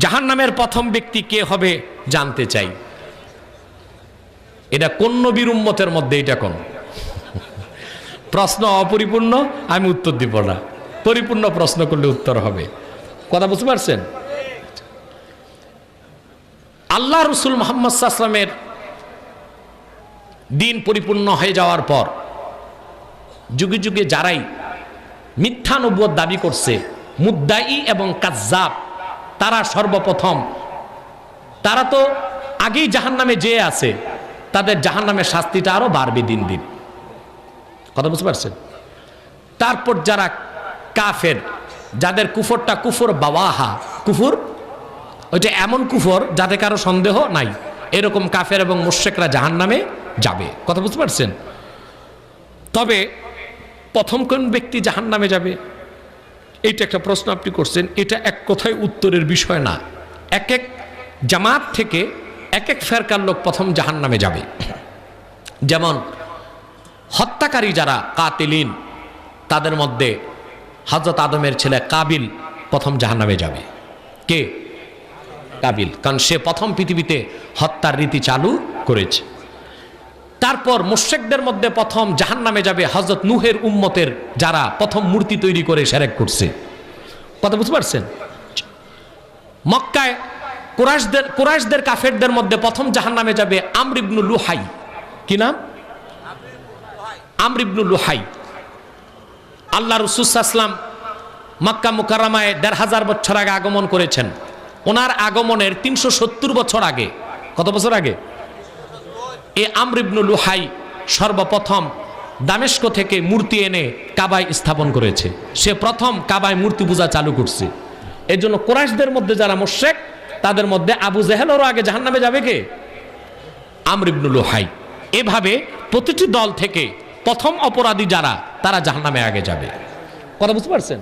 জাহান্নামের প্রথম ব্যক্তি কে হবে জানতে চাই। এটা কোন নবীর উম্মতের মধ্যে? এটা কোন প্রশ্ন অপরিপূর্ণ, আমি উত্তর দিব না। পরিপূর্ণ প্রশ্ন করলে উত্তর হবে। কথা বুঝতে পারছেন? আল্লাহ রসুল মুহাম্মদ সাল্লাল্লাহু আলাইহি ওয়াসাল্লামের দিন পরিপূর্ণ হয়ে যাওয়ার পর যুগে যুগে যারাই মিথ্যা নবুয়ত দাবি করছে, মুদ্দাই এবং কাজ্জাব, তারা সর্বপ্রথম, তারা তো আগেই জাহান্নামে যেয়ে আছে, তাদের জাহান্নামের শাস্তিটা আরো বাড়বে দিন দিন। কথা বুঝতে পারছেন? তারপর যারা কাফের, যাদের কুফরটা কুফর বাওয়াহা, কুফর ওইটা এমন কুফর যাতে কারো সন্দেহ নাই, এরকম কাফের এবং মুশরিকরা জাহান্নামে যাবে। কথা বুঝতে পারছেন? তবে প্রথম কোন ব্যক্তি জাহান্নামে যাবে, এইটা একটা প্রশ্ন আপনি করছেন। এটা এক কথায় উত্তরের বিষয় না। এক এক জামাত থেকে এক এক ফেরকার লোক প্রথম জাহান্নামে যাবে। যেমন হত্যাকারী যারা কাতিলিন, তাদের মধ্যে হযরত আদমের ছেলে কাবিল প্রথম জাহান্নামে যাবে। কে? কাবিল, কারণ সে প্রথম পৃথিবীতে হত্যার রীতি চালু করেছে। তারপর মুশরিকদের মধ্যে প্রথম জাহান্নামে যাবে হযরত নূহের উম্মতের যারা প্রথম মূর্তি তৈরি করে শিরক করছে। কথা বুঝতে পারছেন? মক্কায় কুরাইশদের কাফেরদের মধ্যে প্রথম জাহান্নামে যাবে আমর ইবনে লুহাই। কি নাম? আমর ইবনে লুহাই। আল্লাহ রাসূল সাল্লাল্লাহু আলাইহি ওয়াসাল্লাম মক্কা মুকাররমায় ১৫০০ বছর আগে আগমন করেছেন। ওনার আগমনের ৩৭০ বছর আগে, কত বছর আগে? এই আমর ইবনে লুহাই সর্বপ্রথম দামেস্ক থেকে মূর্তি এনে কাবায় স্থাপন করেছে। সে প্রথম কাবায় মূর্তি পূজা চালু করছে। এর জন্য কুরাইশদের মধ্যে যারা মুশরিক, তাদের মধ্যে আবু জেহেলেরও আগে জাহান্নামে যাবে কে? আমর ইবনে লুহাই। এভাবে প্রতিটি দল থেকে প্রথম অপরাধী যারা, তারা জাহান্নামে আগে যাবে। কথা বুঝতে পারছেন?